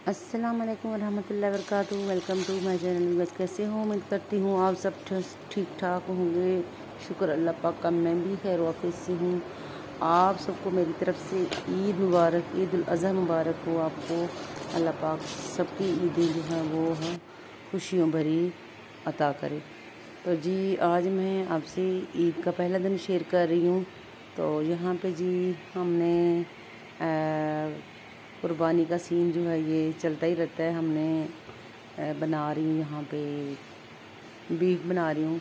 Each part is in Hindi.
अस्सलाम वालेकुम वरहमतुल्लाहि वबरकातुहू। Welcome to my channel. बस कैसे हो, उम्मीद करती हूँ आप सब ठीक ठाक होंगे। शुक्र अल्लाह पाक का, मैं भी खैर वाफिस से हूँ। आप सबको मेरी तरफ से ईद मुबारक, ईद उल अज़हा मुबारक हो आपको। अल्लाह पाक सबकी ईदें जो हैं वो हैं खुशियों भरी अता करे। तो जी आज मैं आपसे ईद का पहला दिन शेयर कर रही हूँ। तो यहाँ पे जी हमने कुर्बानी का सीन जो है ये चलता ही रहता है। हमने बना रही हूँ यहाँ पे बीफ बना रही हूँ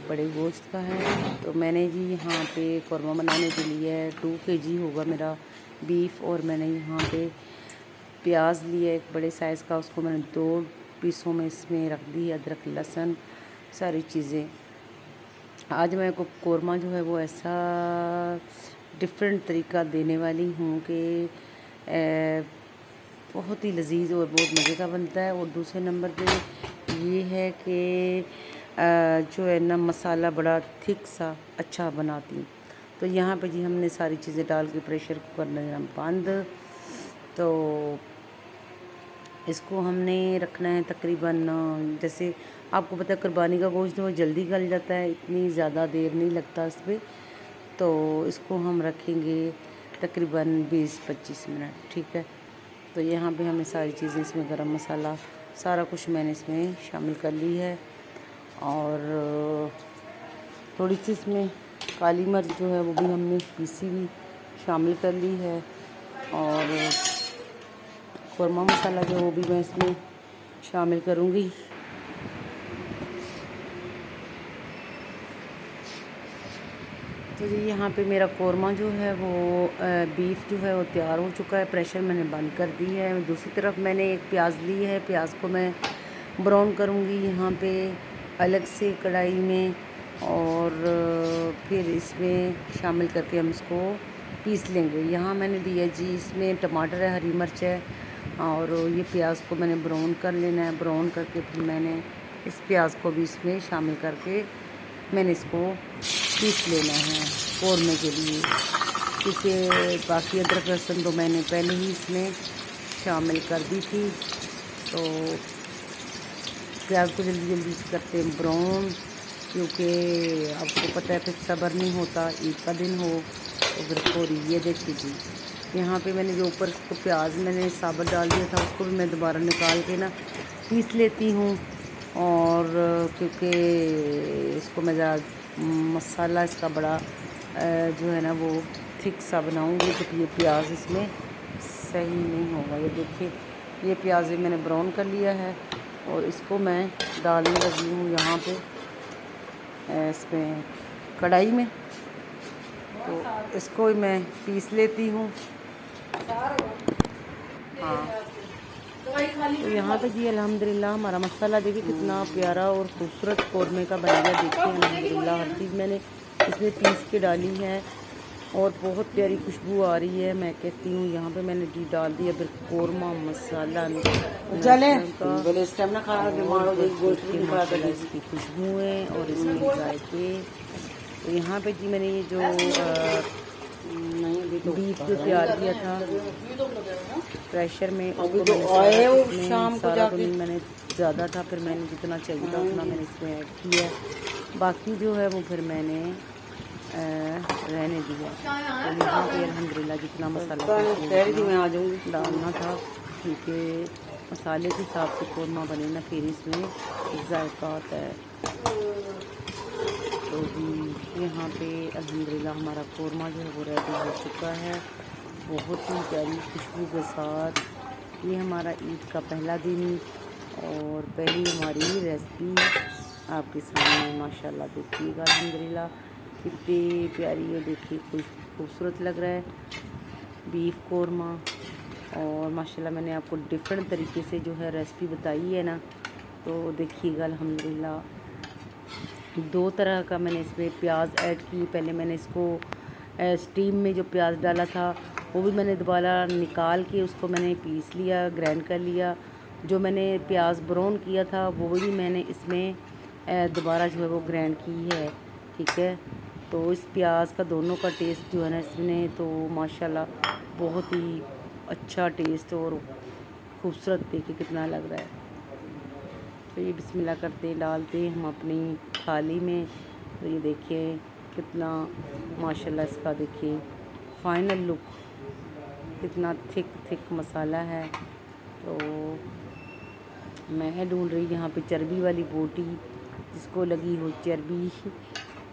बड़े गोश्त का है। तो मैंने जी यहाँ पे कौरमा बनाने के लिए 2 kg होगा मेरा बीफ। और मैंने यहाँ पे प्याज लिया एक बड़े साइज़ का, उसको मैंने 2 पीसों में इसमें रख दी, अदरक लहसुन सारी चीज़ें। आज मैं को कौरमा जो है वो ऐसा डिफरेंट तरीका देने वाली हूँ कि बहुत ही लजीज और बहुत मज़े का बनता है। और दूसरे नंबर पे ये है कि जो है ना मसाला बड़ा थिक सा अच्छा बनाती हूँ। तो यहाँ पे जी हमने सारी चीज़ें डाल के प्रेशर कुकर में बंद। तो इसको हमने रखना है तकरीबन, जैसे आपको पता है कुर्बानी का गोश्त वो जल्दी गल जाता है, इतनी ज़्यादा देर नहीं लगता इस पर। तो इसको हम रखेंगे तकरीबन 20-25 मिनट, ठीक है। तो यहाँ पे हमें सारी चीज़ें, इसमें गरम मसाला सारा कुछ मैंने इसमें शामिल कर ली है। और थोड़ी सी इसमें काली मिर्च जो है वो भी हमने पीसी भी शामिल कर ली है। और कौरमा मसाला जो वो भी मैं इसमें शामिल करूँगी। तो जी यहाँ पे मेरा कौरमा जो है वो बीफ जो है वो तैयार हो चुका है। प्रेशर मैंने बंद कर दी है। दूसरी तरफ मैंने एक प्याज ली है, प्याज को मैं ब्राउन करूँगी यहाँ पे अलग से कढ़ाई में। और फिर इसमें शामिल करके हम इसको पीस लेंगे। यहाँ मैंने दिया जी, इसमें टमाटर है, हरी मिर्च है, और ये प्याज को मैंने ब्राउन कर लेना है। ब्राउन करके फिर मैंने इस प्याज को भी इसमें शामिल करके मैंने इसको पीस लेना है कौरमे के लिए। क्योंकि बाकी अदरक लहसुन तो मैंने पहले ही इसमें शामिल कर दी थी। तो प्याज को जल्दी जल्दी करते हैं ब्राउन, क्योंकि आपको पता है फिर सब्र नहीं होता, ईद का दिन हो तो फिर थोड़ी। ये देखिए जी यहाँ पे मैंने जो ऊपर इसको प्याज मैंने साबुत डाल दिया था, उसको भी मैं दोबारा निकाल के ना पीस लेती हूँ। और क्योंकि इसको मैं ज़्यादा मसाला इसका बड़ा जो है ना वो थिक सा बनाऊँगी तो ये प्याज इसमें सही नहीं होगा। ये देखिए ये प्याज भी मैंने ब्राउन कर लिया है और इसको मैं डालने लगी हूँ यहाँ पे इसमें कढ़ाई में। तो इसको मैं पीस लेती हूँ। हाँ, तो यहाँ पे जी अल्हम्दुलिल्लाह हमारा मसाला देखिए कितना प्यारा और खूबसूरत कौरमे का बन गया। देखिए अल्हम्दुलिल्लाह हर चीज़ मैंने इसमें पीस के डाली है और बहुत प्यारी खुशबू आ रही है। मैं कहती हूँ यहाँ पे मैंने जी डाल दिया फिर कौरमा मसाला इसकी खुशबुएँ और इसके जायके। तो यहाँ पे जी मैंने ये जो बीफ जो तैयार किया था प्रेशर में, उसको शाम को जाके मैंने ज़्यादा था, फिर मैंने जितना चाहिए था उतना मैंने इसमें ऐड किया। बाकी जो है वो फिर मैंने रहने दिया। तो यहाँ पे अल्हम्दुलिल्लाह जितना मसाला डालना था, क्योंकि मसाले के हिसाब से कौरमा बने ना फिर इसमें जायका आता है। तो जी यहाँ पे अल्हम्दुलिल्लाह हमारा कौरमा जो है वो रेडी हो चुका है बहुत ही प्यारी खुशबू के साथ। ये हमारा ईद का पहला दिन और पहली हमारी रेसिपी आपके सामने माशाल्लाह देखिएगा। अल्हम्दुलिल्लाह कितनी प्यारी है, देखिए खूबसूरत लग रहा है बीफ कौरमा। और माशाल्लाह मैंने आपको डिफरेंट तरीके से जो है रेसिपी बताई है ना, तो देखिएगा अल्हम्दुलिल्लाह 2 तरह का मैंने इसमें प्याज ऐड की। पहले मैंने इसको स्टीम में जो प्याज डाला था वो भी मैंने दोबारा निकाल के उसको मैंने पीस लिया, ग्राइंड कर लिया। जो मैंने प्याज ब्राउन किया था वो भी मैंने इसमें दोबारा जो है वो ग्राइंड की है, ठीक है। तो इस प्याज का दोनों का टेस्ट जो है ना इसमें तो माशाल्लाह बहुत ही अच्छा टेस्ट और खूबसूरत देखिए कितना लग रहा है। तो ये बिस्मिल्लाह करते हैं, डालते हैं हम अपनी थाली में। तो ये देखिए कितना माशाल्लाह इसका देखिए फाइनल लुक, कितना थिक मसाला है। तो मैं ढूंढ रही यहाँ पे चर्बी वाली बोटी, जिसको लगी हो चर्बी,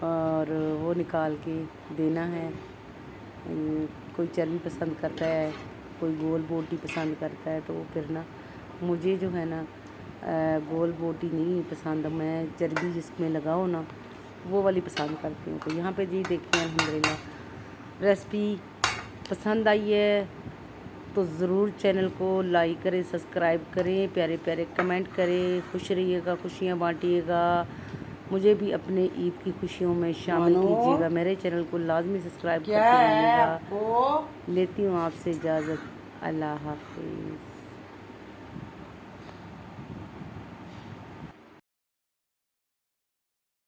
और वो निकाल के देना है। कोई चर्बी पसंद करता है, कोई गोल बोटी पसंद करता है। तो फिर ना मुझे जो है ना गोल बोटी नहीं पसंद, मैं चर्बी जिसमें लगाओ ना वो वाली पसंद करती हूँ। तो यहाँ पे जी देखिए अल्हम्दुलिल्लाह रेसिपी पसंद आई है तो ज़रूर चैनल को लाइक करें, सब्सक्राइब करें, प्यारे प्यारे कमेंट करें, खुश रहिएगा, खुशियाँ बांटिएगा। मुझे भी अपने ईद की खुशियों में शामिल कीजिएगा। मेरे चैनल को लाजमी सब्सक्राइब करते रहिएगा। लेती हूँ आपसे इजाज़त। अल्लाह हाफिज़।